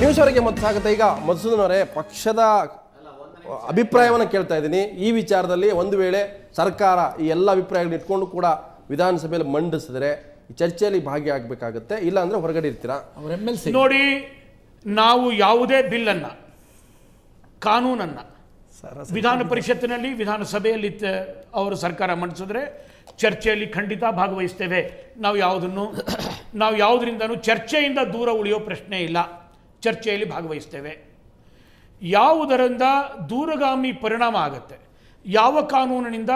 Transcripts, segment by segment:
News ಅವರಿಗೆ ಮತ್ತೆ ಸ್ವಾಗತ. ಈಗ ಮಧುಸೂದನ್ ಅವರೇ, ಪಕ್ಷದ ಅಭಿಪ್ರಾಯವನ್ನು ಕೇಳ್ತಾ ಇದ್ದೀನಿ. ಈ ವಿಚಾರದಲ್ಲಿ ಒಂದು ವೇಳೆ ಸರ್ಕಾರ ಈ ಎಲ್ಲ ಅಭಿಪ್ರಾಯಗಳನ್ನ ಇಟ್ಕೊಂಡು ಕೂಡ ವಿಧಾನಸಭೆಯಲ್ಲಿ ಮಂಡಿಸಿದ್ರೆ ಈ ಚರ್ಚೆಯಲ್ಲಿ ಭಾಗಿಯಾಗಬೇಕಾಗುತ್ತೆ, ಇಲ್ಲ ಅಂದ್ರೆ ಹೊರಗಡೆ ಇರ್ತೀರಾ? ನೋಡಿ, ನಾವು ಯಾವುದೇ ಬಿಲ್ಲನ್ನು, ಕಾನೂನನ್ನು ವಿಧಾನ ಪರಿಷತ್ತಿನಲ್ಲಿ, ವಿಧಾನಸಭೆಯಲ್ಲಿ ಅವರು ಸರ್ಕಾರ ಮಂಡಿಸಿದ್ರೆ ಚರ್ಚೆಯಲ್ಲಿ ಖಂಡಿತ ಭಾಗವಹಿಸ್ತೇವೆ. ನಾವು ಯಾವುದರಿಂದನೂ ಚರ್ಚೆಯಿಂದ ದೂರ ಉಳಿಯೋ ಪ್ರಶ್ನೆ ಇಲ್ಲ. ಚರ್ಚೆಯಲ್ಲಿ ಭಾಗವಹಿಸ್ತೇವೆ. ಯಾವುದರಿಂದ ದೂರಗಾಮಿ ಪರಿಣಾಮ ಆಗುತ್ತೆ, ಯಾವ ಕಾನೂನಿನಿಂದ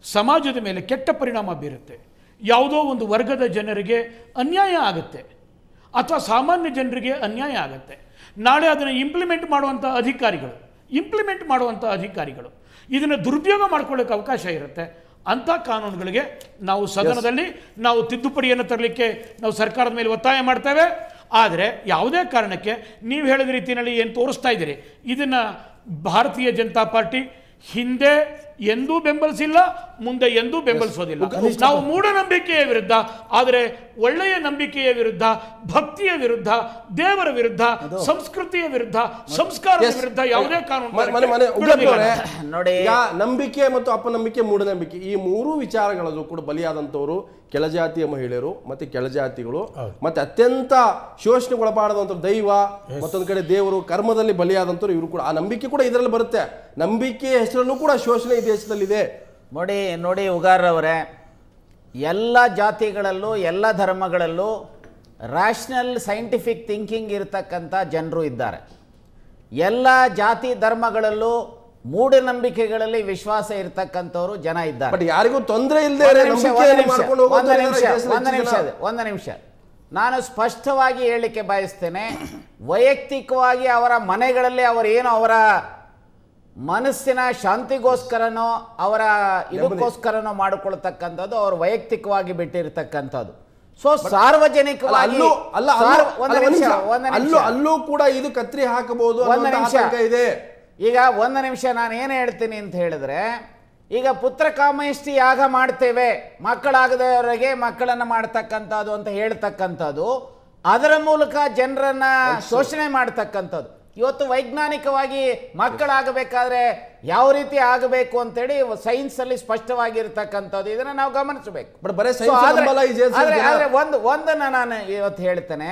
ಸಮಾಜದ ಮೇಲೆ ಕೆಟ್ಟ ಪರಿಣಾಮ ಬೀರುತ್ತೆ, ಯಾವುದೋ ಒಂದು ವರ್ಗದ ಜನರಿಗೆ ಅನ್ಯಾಯ ಆಗುತ್ತೆ ಅಥವಾ ಸಾಮಾನ್ಯ ಜನರಿಗೆ ಅನ್ಯಾಯ ಆಗುತ್ತೆ, ನಾಳೆ ಅದನ್ನು ಇಂಪ್ಲಿಮೆಂಟ್ ಮಾಡುವಂಥ ಅಧಿಕಾರಿಗಳು ಇದನ್ನು ದುರುಪಯೋಗ ಮಾಡ್ಕೊಳ್ಳೋಕ್ಕೆ ಅವಕಾಶ ಇರುತ್ತೆ. ಅಂಥ ಕಾನೂನುಗಳಿಗೆ ನಾವು ಸದನದಲ್ಲಿ ನಾವು ತಿದ್ದುಪಡಿಯನ್ನು ತರಲಿಕ್ಕೆ ನಾವು ಸರ್ಕಾರದ ಮೇಲೆ ಒತ್ತಾಯ ಮಾಡ್ತೇವೆ. ಆದರೆ ಯಾವುದೇ ಕಾರಣಕ್ಕೆ ನೀವು ಹೇಳಿದ ರೀತಿಯಲ್ಲಿ ಏನು ತೋರಿಸ್ತಾ ಇದ್ದೀರಿ, ಇದನ್ನು ಭಾರತೀಯ ಜನತಾ ಪಾರ್ಟಿ ಹಿಂದೆ ಎಂದೂ ಬೆಂಬಲಿಸಿಲ್ಲ, ಮುಂದೆ ಎಂದೂ ಬೆಂಬಲಿಸೋದಿಲ್ಲ. ನಾವು ಮೂಢನಂಬಿಕೆಯ ವಿರುದ್ಧ, ಆದರೆ ಒಳ್ಳೆಯ ನಂಬಿಕೆಯ ವಿರುದ್ಧ, ಭಕ್ತಿಯ ವಿರುದ್ಧ, ದೇವರ ವಿರುದ್ಧ, ಸಂಸ್ಕೃತಿಯ ವಿರುದ್ಧ, ಸಂಸ್ಕಾರದ ವಿರುದ್ಧ ಯಾವುದೇ ಕಾನೂನು ನೋಡಿ. ನಂಬಿಕೆ ಮತ್ತು ಅಪನಂಬಿಕೆ, ಮೂಢನಂಬಿಕೆ, ಈ ಮೂರು ವಿಚಾರಗಳಲ್ಲೂ ಕೂಡ ಬಲಿಯಾದಂಥವರು ಕೆಳಜಾತಿಯ ಮಹಿಳೆಯರು ಮತ್ತೆ ಕೆಳಜಾತಿಗಳು, ಮತ್ತೆ ಅತ್ಯಂತ ಶೋಷಣೆಗೊಳಪಡದಂಥ ದೈವ, ಮತ್ತೊಂದು ಕಡೆ ದೇವರು, ಕರ್ಮದಲ್ಲಿ ಬಲಿಯಾದಂಥವ್ರು ಇವರು ಕೂಡ. ಆ ನಂಬಿಕೆ ಕೂಡ ಇದರಲ್ಲಿ ಬರುತ್ತೆ. ನಂಬಿಕೆಯ ಹೆಸರಲ್ಲೂ ಕೂಡ ಶೋಷಣೆ ಈ ದೇಶದಲ್ಲಿದೆ. ನೋಡಿ ಉಗಾರ್ ಅವರೇ, ಎಲ್ಲ ಜಾತಿಗಳಲ್ಲೂ ಎಲ್ಲ ಧರ್ಮಗಳಲ್ಲೂ ರ್ಯಾಷನಲ್ ಸೈಂಟಿಫಿಕ್ ಥಿಂಕಿಂಗ್ ಇರತಕ್ಕಂಥ ಜನರು ಇದ್ದಾರೆ. ಎಲ್ಲ ಜಾತಿ ಧರ್ಮಗಳಲ್ಲೂ ಮೂಢನಂಬಿಕೆಗಳಲ್ಲಿ ವಿಶ್ವಾಸ ಇರತಕ್ಕಂಥವ್ರು ಜನ ಇದ್ದಾರೆ. ಬಟ್ ಯಾರಿಗೂ ತೊಂದರೆ ಇಲ್ಲದೆ ಒಂದು ನಿಮಿಷ ನಾನು ಸ್ಪಷ್ಟವಾಗಿ ಹೇಳಲಿಕ್ಕೆ ಬಯಸ್ತೇನೆ. ವೈಯಕ್ತಿಕವಾಗಿ ಅವರ ಮನೆಗಳಲ್ಲಿ ಅವರೇನು ಅವರ ಮನಸ್ಸಿನ ಶಾಂತಿಗೋಸ್ಕರನೋ ಅವರ ಇದಕ್ಕೋಸ್ಕರನೋ ಮಾಡಿಕೊಳ್ತಕ್ಕಂಥದ್ದು ಅವರು ವೈಯಕ್ತಿಕವಾಗಿ ಬಿಟ್ಟಿರ್ತಕ್ಕಂಥದ್ದು. ಸೊ ಸಾರ್ವಜನಿಕವಾಗಿ ಅಲ್ಲೂ ಕೂಡ ಇದು ಕತ್ರಿ ಹಾಕಬಹುದು. ಇದೆ ಈಗ ಒಂದು ನಿಮಿಷ ನಾನು ಏನು ಹೇಳ್ತೀನಿ ಅಂತ ಹೇಳಿದ್ರೆ, ಈಗ ಪುತ್ರ ಕಾಮೇಷ್ಟಿ ಯಾಗ ಮಾಡ್ತೇವೆ, ಮಕ್ಕಳಾಗದವರೆಗೆ ಮಕ್ಕಳನ್ನ ಮಾಡ್ತಕ್ಕಂಥದ್ದು ಅಂತ ಹೇಳ್ತಕ್ಕಂಥದ್ದು, ಅದರ ಮೂಲಕ ಜನರನ್ನ ಶೋಷಣೆ ಮಾಡ್ತಕ್ಕಂಥದ್ದು. ಇವತ್ತು ವೈಜ್ಞಾನಿಕವಾಗಿ ಮಕ್ಕಳಾಗಬೇಕಾದ್ರೆ ಯಾವ ರೀತಿ ಆಗಬೇಕು ಅಂತೇಳಿ ಸೈನ್ಸ್ ಅಲ್ಲಿ ಸ್ಪಷ್ಟವಾಗಿರ್ತಕ್ಕಂಥದ್ದು, ಇದನ್ನ ನಾವು ಗಮನಿಸಬೇಕು. ಒಂದನ್ನ ನಾನು ಇವತ್ತು ಹೇಳ್ತೇನೆ.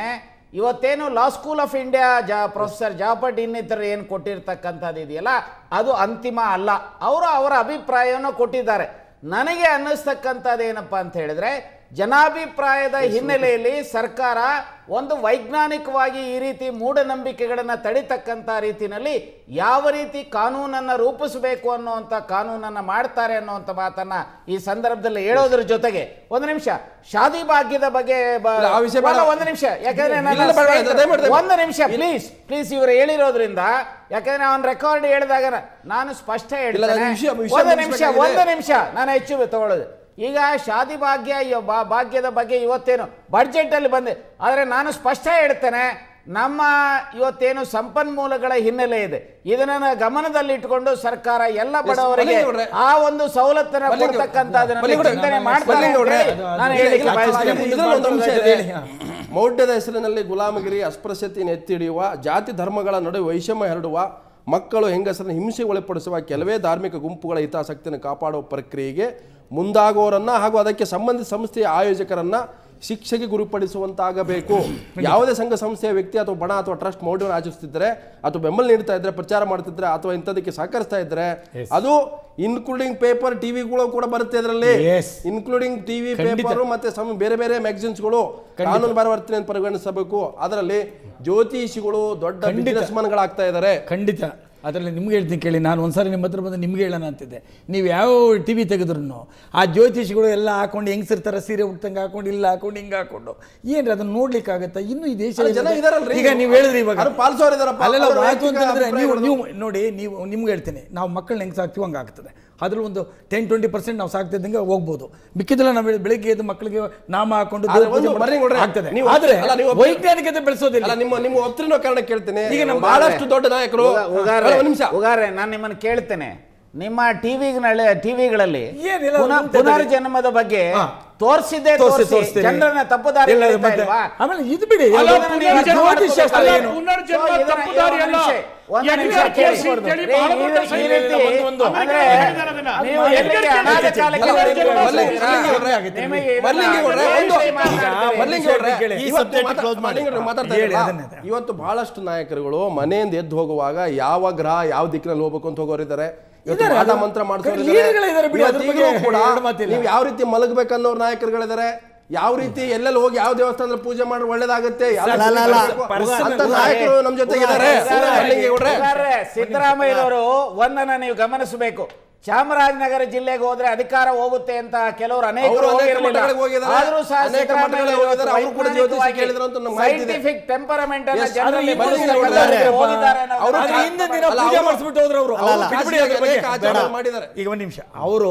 ಇವತ್ತೇನು law school of India professor Jafar ಇನ್ನಿತರು ಏನು ಕೊಟ್ಟಿರ್ತಕ್ಕಂಥದ್ದು ಇದೆಯಲ್ಲ, ಅದು ಅಂತಿಮ ಅಲ್ಲ. ಅವರು ಅವರ ಅಭಿಪ್ರಾಯವನ್ನು ಕೊಟ್ಟಿದ್ದಾರೆ. ನನಗೆ ಅನ್ನಿಸ್ತಕ್ಕಂಥದ್ದು ಏನಪ್ಪಾ ಅಂತ ಹೇಳಿದ್ರೆ, ಜನಾಭಿಪ್ರಾಯದ ಹಿನ್ನೆಲೆಯಲ್ಲಿ ಸರ್ಕಾರ ಒಂದು ವೈಜ್ಞಾನಿಕವಾಗಿ ಈ ರೀತಿ ಮೂಢನಂಬಿಕೆಗಳನ್ನು ತಡಿತಕ್ಕಂಥ ರೀತಿಯಲ್ಲಿ ಯಾವ ರೀತಿ ಕಾನೂನನ್ನು ರೂಪಿಸಬೇಕು ಅನ್ನುವಂಥ ಕಾನೂನನ್ನು ಮಾಡ್ತಾರೆ ಅನ್ನುವಂಥ ಮಾತನ್ನ ಈ ಸಂದರ್ಭದಲ್ಲಿ ಹೇಳೋದ್ರ ಜೊತೆಗೆ, ಒಂದು ನಿಮಿಷ ಶಾದಿ ಭಾಗ್ಯದ ಬಗ್ಗೆ ಒಂದು ನಿಮಿಷ, ಯಾಕಂದ್ರೆ ಒಂದು ನಿಮಿಷ ಪ್ಲೀಸ್ ಇವರು ಹೇಳಿರೋದ್ರಿಂದ, ಯಾಕಂದ್ರೆ ಅವನ್ ರೆಕಾರ್ಡ್ ಹೇಳಿದಾಗ ನಾನು ಸ್ಪಷ್ಟ ಹೇಳ್ತೇನೆ. ಒಂದು ನಿಮಿಷ ನಾನು ಹೆಚ್ಚು ತಗೊಳ್ಳೋದು. ಈಗ ಶಾದಿ ಭಾಗ್ಯದ ಬಗ್ಗೆ ಇವತ್ತೇನು ಬಡ್ಜೆಟ್ ಅಲ್ಲಿ ಬಂದೆ, ಆದರೆ ನಾನು ಸ್ಪಷ್ಟ ಹೇಳ್ತೇನೆ, ನಮ್ಮ ಇವತ್ತೇನು ಸಂಪನ್ಮೂಲಗಳ ಹಿನ್ನೆಲೆ ಇದೆ, ಇದನ್ನ ಗಮನದಲ್ಲಿ ಇಟ್ಟುಕೊಂಡು ಸರ್ಕಾರ ಎಲ್ಲ ಬಡವರಿಗೆ ಆ ಒಂದು ಸವಲತ್ತನ್ನು ಕೊಡ್ತಕ್ಕಂಥದ್ದನ್ನ ಚಿಂತನೆ ಮಾಡ್ತಾರೆ. ಮೌಢ್ಯದ ಹೆಸರಿನಲ್ಲಿ ಗುಲಾಮಗಿರಿ, ಅಸ್ಪೃಶ್ಯತೆಯನ್ನು ಎತ್ತಿ ಹಿಡಿಯುವ, ಜಾತಿ ಧರ್ಮಗಳ ನಡುವೆ ವೈಷಮ್ಯ ಹರಡುವ, ಮಕ್ಕಳು ಹೆಂಗಸರನ್ನು ಹಿಂಸೆಗೆ ಒಳಪಡಿಸುವ ಕೆಲವೇ ಧಾರ್ಮಿಕ ಗುಂಪುಗಳ ಹಿತಾಸಕ್ತಿಯನ್ನು ಕಾಪಾಡುವ ಪ್ರಕ್ರಿಯೆಗೆ ಮುಂದಾಗುವವರನ್ನ ಹಾಗೂ ಅದಕ್ಕೆ ಸಂಬಂಧಿತ ಸಂಸ್ಥೆಯ ಆಯೋಜಕರನ್ನ ಶಿಕ್ಷೆಗೆ ಗುರಿಪಡಿಸುವಂತಾಗಬೇಕು. ಯಾವುದೇ ಸಂಘ ಸಂಸ್ಥೆಯ ವ್ಯಕ್ತಿ ಅಥವಾ ಬಣ ಅಥವಾ ಟ್ರಸ್ಟ್ ಮೌಢ್ಯವನ್ನು ಆಚರಿಸುತ್ತಿದ್ದರೆ ಅಥವಾ ಬೆಂಬಲ ನೀಡ್ತಾ ಇದ್ರೆ, ಪ್ರಚಾರ ಮಾಡ್ತಿದ್ರೆ ಅಥವಾ ಇಂಥದಕ್ಕೆ ಸಹಕರಿಸ್ತಾ ಇದ್ರೆ, ಅದು ಇನ್ಕ್ಲೂಡಿಂಗ್ ಪೇಪರ್, ಟಿವಿಗಳು ಕೂಡ ಬರುತ್ತೆ ಇದರಲ್ಲಿ, ಇನ್ಕ್ಲೂಡಿಂಗ್ ಟಿವಿ, ಪೇಪರ್ ಮತ್ತೆ ಬೇರೆ ಬೇರೆ ಮ್ಯಾಗಝಿನ್ಸ್ಗಳು ಕಾನೂನು ಬರವರ್ತನೆಯನ್ನು ಪರಿಗಣಿಸಬೇಕು. ಅದರಲ್ಲಿ ಜ್ಯೋತಿಷಿಗಳು ದೊಡ್ಡ ಬಿಸಿನೆಸ್ ಮನ್ಗಳಾಗ್ತಾ ಇದ್ದಾರೆ. ಖಂಡಿತ ಅದರಲ್ಲಿ ನಿಮ್ಗೆ ಹೇಳ್ತೀನಿ ಕೇಳಿ. ನಾನು ಒಂದ್ಸಾರಿ ನಿಮ್ಮ ಹತ್ರ ಬಂದು ನಿಮ್ಗೆ ಹೇಳೋಣ ಅಂತಿದ್ದೆ. ನೀವು ಯಾವ ಟಿ ವಿ ತೆಗೆದ್ರು ಆ ಜ್ಯೋತಿಷಿಗಳು ಎಲ್ಲ ಹಾಕೊಂಡು ಹೆಂಗಸಿರ್ತಾರೆ, ಸೀರೆ ಉಟ್ತಂಗೆ ಹಾಕೊಂಡು, ಇಲ್ಲ ಹಾಕೊಂಡು, ಹಿಂಗೆ ಹಾಕೊಂಡು, ಏನ್ರಿ ಅದನ್ನ ನೋಡ್ಲಿಕ್ಕಾಗತ್ತಾ? ಇನ್ನು ಈ ದೇಶ ಈಗ ನೀವು ಹೇಳಿದ್ರಿ ಇವಾಗ ಅಲ್ಲೆಲ್ಲ ಆಯ್ತು ಅಂತಂದ್ರೆ ನೀವು ನೋಡಿ, ನಿಮ್ಗೆ ಹೇಳ್ತೀನಿ, ನಾವು ಮಕ್ಕಳನ್ನ ಹೆಂಗೆ ಸಾಕ್ತೀವಿ ಹಂಗೆ ಆಗ್ತದೆ. ಅದ್ರಲ್ಲಿ ಒಂದು 10-20% ನಾವು ಸಾಕ್ತಿದ್ದಂಗೆ ಹೋಗ್ಬೋದು. ಮಿಕ್ಕಿದೆಲ್ಲ ನಾವು ಬೆಳಿಗ್ಗೆ ಎದ್ದು ಮಕ್ಕಳಿಗೆ ನಾಮ ಹಾಕೊಂಡು ಆಗ್ತದೆ. ಆದ್ರೆ ವೈಜ್ಞಾನಿಕತೆ ಬೆಳೆಸೋದಿಲ್ಲ. ನಿಮ್ಮ ಒತ್ತರಿನ ಕಾರಣ ಕೇಳ್ತೇನೆ. ಈಗ ನಮ್ಮ ಬಹಳಷ್ಟು ದೊಡ್ಡ ನಾಯಕರು, ನಾನು ನಿಮ್ಮನ್ನು ಕೇಳ್ತೇನೆ, ನಿಮ್ಮ ಟಿವಿಗಳಲ್ಲಿ ಪುನರ್ಜನ್ಮದ ಬಗ್ಗೆ ತೋರಿಸಿದ್ದೇ ತೋರಿಸ್ತೀರಿ. ಜನರನ್ನ ತಪ್ಪುದಾರಿ ಇಲ್ಲ, ಎಳಿತಾ ಮತ್ತೆ ಇಲ್ವಾ? ಆಮೇಲೆ ಇದು ಬಿಡಿ, ಅಲ್ಲ, ಅದನ್ನ ನೀವು ಜ್ಯೋತಿಷ್ಶಾಸ್ತ್ರ ಅಲ್ಲ, ಏನು? ಪುನರ್ಜನ್ಮ ಸೊ ಇದನ್ನ- ತಪ್ಪುದಾರಿ ಅಲ್ಲ. ಒಂದು ನಿಮಿಷ ಎಡ್ಗರ್ ಕೇಳಿ. ಕೇಸ್ ಅಂತೇಳಿ ರೀ, ಬಹಳ ದೊಡ್ಡ ಈ ಸೈನ್ಯ ರೀತಿ ಇದೆ. ಒಂದು ಅಂದ್ರೆ ಹೇಳಿದ್ದಾರೆ ಅದನ್ನ. ನೀವು ಎಡ್ಗರ್ ಎಲ್ಲಿಗೆ ಕೇಸ್ ಅನಾಥ ಕಾಲಕ್ಕೆ ಎಡ್ಗರ್ ಬರ್ತೀರಾ? ಕೇಸ್ ಮಲ್ಲಿಂಗಿ ಅವ್ರೆ, ನಿಮಗೆ ಇದನ್ನ ಮಲ್ಲಿಂಗಿ ಅವ್ರೆ, ಒಂದು ಮಾತಾಡ್ತೀರಿ. ಮಲ್ಲಿಂಗಿ ಅವ್ರೆ, ಈ ಇವತ್ತು subject close ಮಾಡಿ. ಮಲ್ಲಿಂಗಿ ಅವ್ರೆ ಮಾತಾಡ್ತಾ ಹೇಳಿ, ಇರಲ್ಲ. ಅದನ್ನೇ. ಇವತ್ತು ಬಹಳಷ್ಟು ನಾಯಕರುಗಳು ಮನೆಯಿಂದ ಎದ್ದು ಹೋಗುವಾಗ ಯಾವ ಗ್ರಹ ಯಾವ ದಿಕ್ಕಿನಲ್ಲಿ ಹೋಗ್ಬೇಕು ಅಂತ ಹೋಗೋರಿದ್ದಾರೆ. ಇವತ್ತು ಇದ್ದಾರೆ, ಮಾಟ ಅದು ಮಂತ್ರ ಲೀಡರ್ಗಳಿದ್ದಾರೆ ಬಿಡಿ, ಅದ್ರ ಬಗ್ಗೆ ಕೂಡ ಎರಡು ಮಾತಿಲ್ಲ. ನೀವು ಯಾವ ರೀತಿ ಮಲಗಬೇಕನ್ನೋರು ನಾಯಕರುಗಳಿದ್ದಾರೆ. ಯಾವ ರೀತಿ ಎಲ್ಲೆಲ್ಲಿ ಹೋಗಿ ಯಾವ ದೇವಸ್ಥಾನದಲ್ಲಿ ಪೂಜೆ ಮಾಡಿ ಒಳ್ಳೇದಾಗುತ್ತೆ ಅಂತ ನಾಯಕರು ನಮ್ ಜೊತೆಗೆ ಇದ್ದಾರೆ. ಮಲ್ಲಿಂಗಿ ಅವ್ರೆ, ಸಿದ್ದರಾಮಯ್ಯನವರು ಒಂದನ್ನ ನೀವು ಗಮನಿಸಬೇಕು. ಚಾಮರಾಜನಗರ ಜಿಲ್ಲೆಗೆ ಹೋದ್ರೆ ಅಧಿಕಾರ ಹೋಗುತ್ತೆ ಅಂತ ಕೆಲವರು ಅವರು ಅನೇಕ ಮಠಗಳಿಗೆ ಹೋಗಿದ್ದಾರೆ. ಆದ್ರೂ ಸಹ ಅನೇಕ ಮಠಗಳಿಗೆ ಹೋಗಿದ್ದಾರೆ. ಅವರು ಕೂಡ ಜ್ಯೋತಿಷಿ ಕೇಳಿದ್ರು ಅಂತ ನಮ್ಗೆ ಮಾಹಿತಿ ಇದೆ. ಸೈಂಟಿಫಿಕ್ ಟೆಂಪರಮೆಂಟ್ ಅನ್ನ Yes, ಜನರಲ್ಲಿ ಅದು ಹಿಂದಿನ ಮೂಡಿಸಲು ದಿನ ಹೋಗಿದ್ದಾರೆ ಅನ್ನೋದು ಅವರು ಅದು ಅಲ್ಲ, ಹಿಂದಿನ ದಿನ ಅಲ್ಲ, ಪೂಜೆ ಅವರು- ಮಾಡಿಸ್ಬಿಟ್ಟು ಹೋದ್ರು ಅವರು. ಅಲ್ಲ, ಅವ್ರು ಬಿಟ್ಬಿಡಿ ಅದ್ರ ಬಗ್ಗೆ. ಅನೇಕ ಆಚರಣೆ ಮಾಡಿದ್ದಾರೆ. ಈಗ ಒಂದು ನಿಮಿಷ, ಅವರು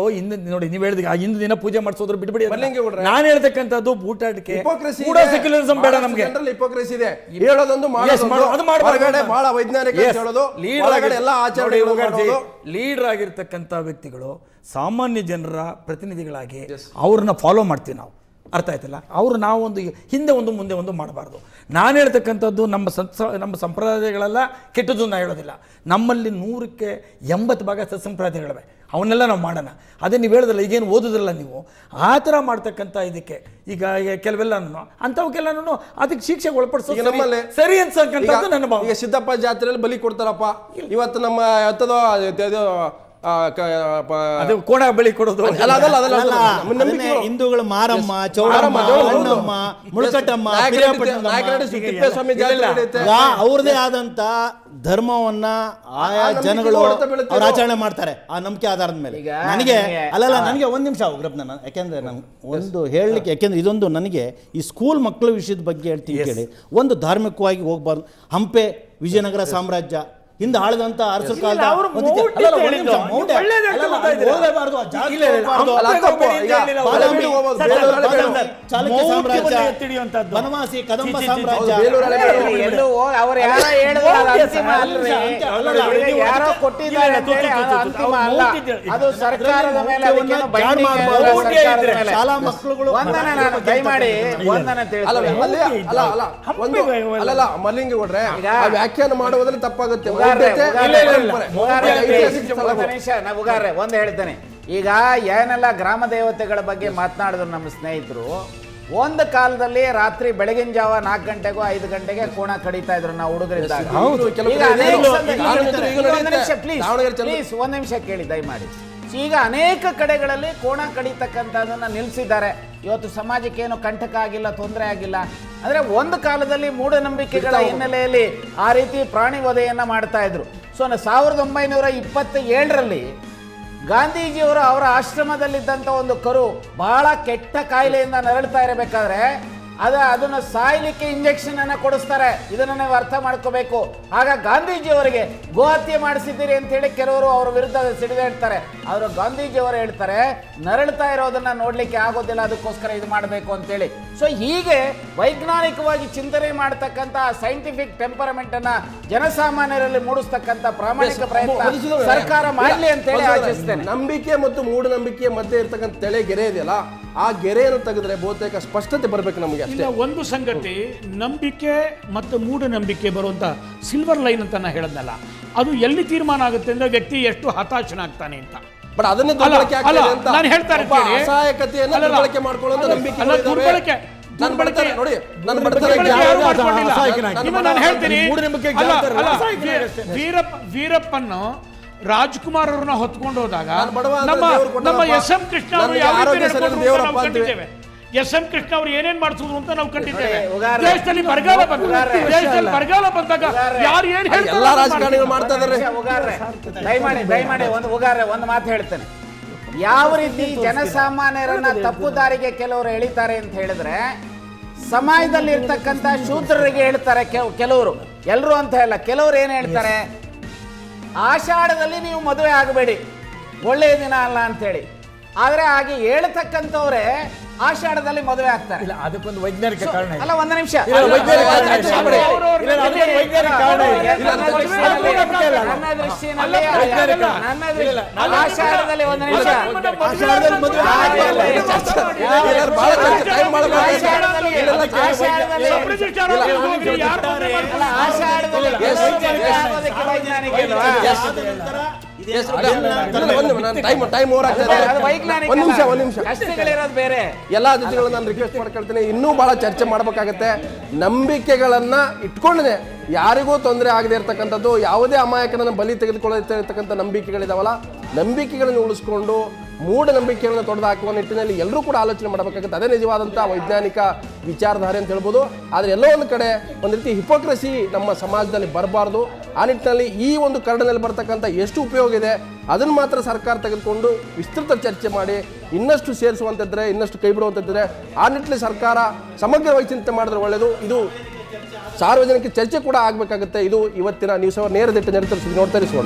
ನೋಡಿ ನೀವು ಹೇಳಿದ ಆ ಹಿಂದಿನ ದಿನ ಪೂಜೆ ಮಾಡಿಸೋದ್ರು ಬಿಟ್ಬಿಡಿ ಅದನ್ನ. ಮಲ್ಲಿಂಗಿ ಅವ್ರೆ, ನಾನು ಹೇಳ್ತಕ್ಕಂಥದ್ದು ಬೂಟಾಟಿಕೆ ಹಿಪೋಕ್ರಸಿ ಕೂಡ ಸೆಕ್ಯುಲರಿಸಂ ಬೇಡ ನಮಗೆ. ಹಿಪೋಕ್ರಸಿ ಇದೆ. ಹೇಳೋದೊಂದು ಅದು ಮಾಡ್ಬಾರ್ದು. ಹೊರಗಡೆ ಬಹಳ ವೈಜ್ಞಾನಿಕ ಅಂತ ಹೇಳೋದು, ಒಳಗಡೆ ಎಲ್ಲ ಆಚರಣೆ ಮಾಡೋದು. ಲೀಡರ್ ಆಗಿರ್ತಕ್ಕಂಥ ವ್ಯಕ್ತಿಗಳು ಸಾಮಾನ್ಯ ಜನರ ಪ್ರತಿನಿಧಿಗಳಾಗಿ ಅವ್ರನ್ನ ಫಾಲೋ ಮಾಡ್ತೀವಿ ನಾವು. ಅರ್ಥ ಆಯ್ತಲ್ಲ? ಅವರು ನಾವು ಒಂದು ಹಿಂದೆ ಒಂದು ಮುಂದೆ ಒಂದು ಮಾಡಬಾರ್ದು. ನಾನು ಹೇಳ್ತಕ್ಕಂಥದ್ದು ನಮ್ಮ ಸಂಪ್ರದಾಯಗಳೆಲ್ಲ ಕೆಟ್ಟದ್ದು ನಾನು ಹೇಳೋದಿಲ್ಲ. ನಮ್ಮಲ್ಲಿ 100ಕ್ಕೆ 80 ಭಾಗ ಸತ್ಸಂಪ್ರದಾಯಗಳಿವೆ, ಅವನ್ನೆಲ್ಲ ನಾವು ಮಾಡೋಣ. ಅದೇ ನೀವು ಹೇಳೋದಿಲ್ಲ, ಈಗೇನು ಓದೋದಿಲ್ಲ ನೀವು, ಆ ಥರ ಮಾಡ್ತಕ್ಕಂಥ ಇದಕ್ಕೆ ಈಗ ಕೆಲವೆಲ್ಲನೂ ಅಂಥವಕ್ಕೆಲ್ಲನೂ ಅದಕ್ಕೆ ಶಿಕ್ಷೆಗೆ ಒಳಪಡಿಸೋ ಈಗ ನಮ್ಮಲ್ಲಿ ಸರಿ ಅನ್ಸಕ್ಕಂಥದ್ದು ನನ್ನ ಭಾವ. ಈಗ ಸಿದ್ದಪ್ಪ ಜಾತ್ರೆಯಲ್ಲಿ ಬಲಿ ಕೊಡ್ತಾರಪ್ಪ. ಇವತ್ತು ನಮ್ಮ ಎತ್ತದೋ ಅದು ಕೋಣ ಬಳಿ ಕೊಡೋದು ಅಲ್ಲ, ಅದಲ್ಲ, ಅದಲ್ಲ, ಅಲ್ಲ, ನಮ್ಮ ಅದನ್ನೇ ನಂಬಿಕೆಗಳು. ಹಿಂದೂಗಳು ಮಾರಮ್ಮ, ಮಾರಮ್ಮ, ಚೌಡಮ್ಮ, ಚೌಡಮ್ಮ, ಅಣ್ಣಮ್ಮ, ಮುಳುಕಟ್ಟಮ್ಮ, ಪಿರಿಯಾಪಟ್ಟಣಮ್ಮ, ನಾಯಕನಹಳ್ಳಿ ತಿಪ್ಪೇಸ್ವಾಮಿ ಜಾತ್ರೆ ನಡೆಯುತ್ತೆ. ಅವ್ರದೇ ಆದಂತ ಧರ್ಮವನ್ನ ಆಯಾ ನಂಬಿಕೆ ಜನಗಳು ಹೊಡೆತ ಬೀಳುತ್ತೆ. ಅವ್ರು ಆಚರಣೆ ಮಾಡ್ತಾರೆ ಆ ನಂಬಿಕೆ ಆಧಾರದ ಮೇಲೆ. ಈಗ ನನಗೆ ನನಗೆ- ಅಲ್ಲಲ್ಲ, ನನಗೆ ಒಂದ್ ನಿಮಿಷ ಉಗ್ರಪ್ಪ, ನಾನು ಯಾಕೆಂದ್ರೆ ನಾನು ಒಂದು ಹೇಳಲಿಕ್ಕೆ, ಯಾಕೆಂದ್ರೆ ಇದೊಂದು ನನಗೆ ಈ ಸ್ಕೂಲ್ ಮಕ್ಕಳ ವಿಷಯದ ಬಗ್ಗೆ ಹೇಳ್ತೀನಿ ಕೇಳಿ. ಒಂದು ಧಾರ್ಮಿಕವಾಗಿ ಹೋಗ್ಬಾರ್ದು. ಹಂಪೆ ವಿಜಯನಗರ ಸಾಮ್ರಾಜ್ಯ ಹಿಂದೆ ಆಳದಂತ ಅರಸರ ಕಾಲದ ಅವರು ಒಂದು ಮೌಢ್ಯ ಅಲ್ಲಲ್ಲ, ಒಂದ್ ಹೇಳಿದ್ದು. ನಿಮಿಷ, ಮೌಢ್ಯ. ಒಳ್ಳೇದೇ ಅಲ್ಲಲ್ಲ, ಹೇಳ್ತಾ ಇದ್ದೀರಾ? ಹೋಗಲೇಬಾರ್ದು, ಆ ಜಾತಿ ಇಲ್ಲ, ಇಲ್ಲ, ಹೋಗ್ಬಾರ್ದು. ಅಲ್ಲ, ತಪ್ಪು. ಈಗ ಬಾದಾಮಿ, ಹೋಗ್ಬೋದು, ಸರ್, ಬೇಲೂರು ಹಳೆ ಬಾದಾಮಿ, ಬೇಡ. ಚಾಲುಕ್ಯ ಮೌಢ್ಯವನ್ನು ಸಾಮ್ರಾಜ್ಯ, ಎತ್ತಿಡಿಯುವಂಥದ್ದು. ಬನವಾಸಿ, ಕದಂಬ ಚಿ, ಚಿ, ಚಿ, ಸಾಮ್ರಾಜ್ಯ, ಬೇಲೂರು ಹಳೆ ಬೇಡ. ಎಲ್ಲೂ ಅವ್ರು ಯಾರೋ ಹೇಳಿದ್ರು ಅದು ಅಂತಿಮ ಅಲ್ರಿ. ಈಗ ಯಾರೋ ಕೊಟ್ಟಿದ್ದಾರೆ ಅಂತ ಹೇಳಿ ಅದು ಅಂತಿಮ ಅಲ್ಲ. ಅದು ಸರ್ಕಾರದ ಮೇಲೆ ಅದಕ್ಕೇನು ಬೈಂಡಿಂಗ್ ಇಲ್ಲ, ಸರ್ಕಾರದ ಮೇಲೆ. ಶಾಲಾ ಮಕ್ಕಳುಗಳು ಒಂದನ್ನ ನಾನು ದಯಮಾಡಿ ಒಂದನ್ನ ಅಲ್ಲ, ತಿಳಿಸ್ತೀನಿ. ಅಲ್ಲಿ- ಅಲ್ಲ, ಅಲ್ಲ, ಒಂದು- ಅಲ್ಲಲ್ಲ, ಮಲ್ಲಿಂಗಿ ಕೊಡ್ರೆ ಆ ವ್ಯಾಖ್ಯಾನ ಮಾಡುವುದರಲ್ಲಿ ತಪ್ಪಾಗುತ್ತೆ. ಮೌಢ್ಯತೆ, ಪರಂಪರೆ. ಐತಿಹಾಸಿಕ ಸ್ಥಳಗಳು. ಉಗಾರ್ರೆ ಒಂದು ಹೇಳ್ತೇನೆ. ಈಗ ಏನೆಲ್ಲ ಗ್ರಾಮ ದೇವತೆಗಳ ಬಗ್ಗೆ ಮಾತನಾಡಿದ್ರು ನಮ್ಮ ಸ್ನೇಹಿತರು, ಒಂದು ಕಾಲದಲ್ಲಿ ರಾತ್ರಿ ಬೆಳಗಿನ ಜಾವ 4 ಗಂಟೆಗೂ 5 ಗಂಟೆಗೆ ಕೋಣ ಕಡಿತಾ ಇದ್ರು ನಾವು ಹುಡುಗರಿದ್ದಾಗ. ಹೌದು, ಕೆಲವು ಈಗ ಕಡೆ ಅನೇಕ ಈಗಲೂ- ಸಂದರ್ಭ- ಈಗಲೂ ಈಗ ಒಂದು ನಿಮಿಷ ನಡೆಯುತ್ತೆ. ಪ್ಲೀಸ್ ದಾವಣಗೆರೆ ಚಂದ್ರ- ಪ್ಲೀಸ್ ಒಂದು ನಿಮಿಷ ಕೇಳಿ ದಯಮಾಡಿ. ಈಗ ಅನೇಕ ಕಡೆಗಳಲ್ಲಿ ಕೋಣ ಕಡಿತಕ್ಕಂಥದ್ದನ್ನ ನಿಲ್ಲಿಸಿದ್ದಾರೆ. ಇವತ್ತು ಸಮಾಜಕ್ಕೆ ಏನು ಕಂಟಕ ಆಗಿಲ್ಲ, ತೊಂದರೆ ಆಗಿಲ್ಲ. ಅಂದ್ರೆ ಒಂದು ಕಾಲದಲ್ಲಿ ಮೂಢನಂಬಿಕೆಗಳ ಹಿನ್ನೆಲೆಯಲ್ಲಿ ಆ ರೀತಿ ಪ್ರಾಣಿ ವಧೆಯನ್ನ ಮಾಡ್ತಾ ಇದ್ರು. ಸೊ 1927ರಲ್ಲಿ ಗಾಂಧೀಜಿಯವರು ಅವರ ಆಶ್ರಮದಲ್ಲಿದ್ದಂಥ ಒಂದು ಕರು ಬಹಳ ಕೆಟ್ಟ ಕಾಯಿಲೆಯಿಂದ ನರಳ್ತಾ ಇರಬೇಕಾದ್ರೆ ಅದನ್ನು ಸಾಯ್ಲಿಕ್ಕೆ ಇಂಜೆಕ್ಷನ್ ಅನ್ನ ಕೊಡಿಸ್ತಾರೆ. ಇದನ್ನ ನೀವು ಅರ್ಥ ಮಾಡ್ಕೋಬೇಕು. ಆಗ ಗಾಂಧೀಜಿಯವರಿಗೆ ಗೋಹತ್ಯೆ ಮಾಡಿಸಿದ್ದೀರಿ ಅಂತ ಹೇಳಿ ಕೆಲವರು ಅವರ ವಿರುದ್ಧ ಸಿಡಿದೇಳ್ತಾರೆ. ಅವರು ಗಾಂಧೀಜಿಯವರು ಹೇಳ್ತಾರೆ ನರಳ್ತಾ ಇರೋದನ್ನ ನೋಡ್ಲಿಕ್ಕೆ ಆಗೋದಿಲ್ಲ, ಅದಕ್ಕೋಸ್ಕರ ಇದು ಮಾಡಬೇಕು ಅಂತೇಳಿ. ಸೊ ಹೀಗೆ ವೈಜ್ಞಾನಿಕವಾಗಿ ಚಿಂತನೆ ಮಾಡತಕ್ಕಂತ ಸೈಂಟಿಫಿಕ್ ಟೆಂಪರಮೆಂಟ್ ಅನ್ನ ಜನಸಾಮಾನ್ಯರಲ್ಲಿ ಮೂಡಿಸ್ತಕ್ಕಂಥ ಪ್ರಾಮಾಣಿಕ ಪ್ರಯತ್ನ ಸರ್ಕಾರ ಮಾಡಲಿ ಅಂತ ಹೇಳಿ ಆಶಿಸ್ತೇನೆ. ನಂಬಿಕೆ ಮತ್ತು ಮೂಢನಂಬಿಕೆ ಮಧ್ಯೆ ಇರ್ತಕ್ಕಂಥ ತೆಳೆ ಗೆರೆ ಇದೆಯಲ್ಲ, ಆ ಗೆರೆಯನ್ನು ತೆಗೆದ್ರೆ ಬಹುತೇಕ ಸ್ಪಷ್ಟತೆ ಬರಬೇಕು ನಮಗೆ. ಇಲ್ಲ, ಒಂದು ಸಂಗತಿ, ನಂಬಿಕೆ ಮತ್ತು ಮೂಢನಂಬಿಕೆ ಬರುವಂತ ಸಿಲ್ವರ್ ಲೈನ್ ಅಂತ ನಾ ಹೇಳದ್ನಲ್ಲ, ಅದು ಎಲ್ಲಿ ತೀರ್ಮಾನ ಆಗುತ್ತೆ ಅಂದ್ರೆ ವ್ಯಕ್ತಿ ಎಷ್ಟು ಹತಾಶನಾಗ್ತಾನೆ ಅಂತ. ಬಟ್ ಅದನ್ನೇ ಅಲ್ಲ, ದುರ್ಬಳಕೆ ಆಗ್ತದೆ ಅಲ್ಲ, ಅಂತ. ನಾನು ಹೇಳ್ತಾ ಒಬ್ಬ ಇರ್ತೀನಿ. ಅಸಹಾಯಕತೆಯನ್ನು ಅಲ್ಲ, ದುರ್ಬಳಕೆ ಮಾಡ್ಕೊಳ್ಳುವಂತ ನಂಬಿಕೆ ಅಲ್ಲ, ದುರ್ಬಳಕೆ ನಾನು ಬಡತನ ನೋಡಿ, ನಾನು ಬಡತನ ದುರ್ಬಳಕೆ ಯಾರು ಮಾಡ್ಕೊಂಡಿಲ್ಲ. ಅಸಹಾಯಕನಾಗಿ. ಇನ್ನು ನಾನು ಹೇಳ್ತೀನಿ, ಮೂಢನಂಬಿಕೆಗೆ ಅಲ್ಲ, ಜಾಲತಾರ ಅಲ್ಲ, ಅಸಹಾಯಕನಾಗಷ್ಟೇ. ವೀರಪ್ಪನ್ನು ರಾಜ್ಕುಮಾರ್ ಅವ್ರನ್ನ ಹೊತ್ಕೊಂಡು ಹೋದಾಗ ನಾನು ಬಡವ ಅಂದ್ರೆ ನಮ್ಮ ದೇವ್ರು ಕೊಟ್ಟನಪ್ಪ. ನಮ್ಮ ಎಸ್ ಎಂ ಕೃಷ್ಣ ಅವರು ನನಗೆ ಯಾವ ರೀತಿ ಆರೋಗ್ಯ ನಡ್ಕೊಂಡ್ರು ಅಂತ ದೇವರಪ್ಪ ನಾವು ಅಂತೀವಿ. ಕಂಡಿದ್ದೇವೆ. ಎಸ್ ಎಂ ಕೃಷ್ಣ ಅವರು ಏನೇನ್ ಮಾಡಿಸುದು ಅಂತ ನಾವು ಕಂಡಿದ್ದೇವೆ. ಉಗಾರ್ರೆ. ದೇಶದಲ್ಲಿ ಬರಗಾಲ ಬಂದಾಗ ಉಗಾರ್ರೆ. ದೇಶದಲ್ಲಿ ಬರಗಾಲ ಬಂದಾಗ ಉಗಾರ್ರೆ. ಯಾರು ಏನ್ ಹೇಳ್ತಾರೆ ಎಲ್ಲಾ ಅದನ್ನ ರಾಜಕಾರಣಿಗಳು ಮಾಡ್ತಾರೆ. ಮಾಡ್ತಾ ಇದಾರೆ. ಉಗಾರ್ರೆ, ದಯಮಾಡಿ ಒಂದು ಮಾತು ಹೇಳ್ತೇನೆ. ಯಾವ ರೀತಿ ಜನಸಾಮಾನ್ಯರನ್ನ ತಪ್ಪು ದಾರಿಗೆ ಕೆಲವರು ಎಳಿತಾರೆ ಅಂತ ಹೇಳಿದ್ರೆ, ಸಮಾಜದಲ್ಲಿ ಇರ್ತಕ್ಕಂಥ ಶೂದ್ರರಿಗೆ ಹೇಳ್ತಾರೆ ಕೆಲವರು, ಎಲ್ಲರೂ ಅಂತ ಹೇಳ, ಕೆಲವರು ಏನ್ ಹೇಳ್ತಾರೆ, ಆಷಾಢದಲ್ಲಿ ನೀವು ಮದುವೆ ಆಗಬೇಡಿ, ಒಳ್ಳೆಯ ದಿನ ಅಲ್ಲ ಅಂತೇಳಿ. ಆದ್ರೆ ಹಾಗೆ ಹೇಳ್ತಕ್ಕಂಥವ್ರೆ ಆಷಾಢದಲ್ಲಿ ಮದುವೆ ಆಗ್ತಾರೆ. ಇಲ್ಲ ಅದಕ್ಕೊಂದು ವೈಜ್ಞಾನಿಕ ಕಾರಣ ಇದೆ. ಅಲ್ಲ ಒಂದ್ ನಿಮಿಷ, ಇಲ್ಲ, ವೈಜ್ಞಾನಿಕ ಕಾರಣ ಇದೆ. ಇಲ್ಲ, ಅದಕ್ಕೊಂದು ವೈಜ್ಞಾನಿಕ ಕಾರಣ ಇದೆ. ನನ್ನ ದೃಷ್ಟಿಯಲ್ಲಿ ಆಷಾಢದಲ್ಲಿ ಒಂದು ನಿಮಿಷ, ಆಷಾಢದಲ್ಲಿ ಮದುವೆ ಕಷ್ಟಗಳಿರೋದು ಬೇರೆ. ಎಲ್ಲಾ ಜೊತೆಗಳನ್ನ ನಾನು ರಿಕ್ವೆಸ್ಟ್ ಮಾಡ್ಕೊಳ್ತೀನಿ, ಇನ್ನೂ ಬಹಳ ಚರ್ಚೆ ಮಾಡ್ಬೇಕಾಗತ್ತೆ. ನಂಬಿಕೆಗಳನ್ನ ಇಟ್ಕೊಂಡೇ ಯಾರಿಗೂ ತೊಂದರೆ ಆಗದೆ ಇರತಕ್ಕಂಥದ್ದು, ಯಾವುದೇ ಅಮಾಯಕನನ್ನ ಬಲಿ ತೆಗೆದುಕೊಳ್ಳತಕ್ಕಂಥ ನಂಬಿಕೆಗಳಿದಾವಲ್ಲ, ನಂಬಿಕೆಗಳನ್ನು ಉಳಿಸ್ಕೊಂಡು ಮೂಢನಂಬಿಕೆಗಳನ್ನು ತೊಡೆದು ಹಾಕುವ ನಿಟ್ಟಿನಲ್ಲಿ ಎಲ್ಲರೂ ಕೂಡ ಆಲೋಚನೆ ಮಾಡಬೇಕಾಗುತ್ತೆ. ಅದೇ ನಿಜವಾದಂಥ ವೈಜ್ಞಾನಿಕ ವಿಚಾರಧಾರೆ ಅಂತ ಹೇಳ್ಬೋದು. ಆದರೆ ಎಲ್ಲೋ ಒಂದು ಕಡೆ ಒಂದು ರೀತಿ ಹಿಪೋಕ್ರಸಿ ನಮ್ಮ ಸಮಾಜದಲ್ಲಿ ಬರಬಾರ್ದು. ಆ ನಿಟ್ಟಿನಲ್ಲಿ ಈ ಒಂದು ಕರಡಿನಲ್ಲಿ ಬರ್ತಕ್ಕಂಥ ಎಷ್ಟು ಉಪಯೋಗ ಇದೆ ಅದನ್ನು ಮಾತ್ರ ಸರ್ಕಾರ ತೆಗೆದುಕೊಂಡು ವಿಸ್ತೃತ ಚರ್ಚೆ ಮಾಡಿ ಇನ್ನಷ್ಟು ಸೇರಿಸುವಂತಿದ್ರೆ, ಇನ್ನಷ್ಟು ಕೈ ಬಿಡುವಂತಿದ್ರೆ ಆ ನಿಟ್ಟಿನಲ್ಲಿ ಸರ್ಕಾರ ಸಮಗ್ರವಾಗಿ ಚಿಂತೆ ಮಾಡಿದ್ರೆ ಒಳ್ಳೆಯದು. ಇದು ಸಾರ್ವಜನಿಕ ಚರ್ಚೆ ಕೂಡ ಆಗಬೇಕಾಗುತ್ತೆ. ಇದು ಇವತ್ತಿನ ನ್ಯೂಸ್ ಅವರ್ ನೇರ ದಿಟ್ಟ ನೋಡ್ತಾ ಇರಿಸಿ.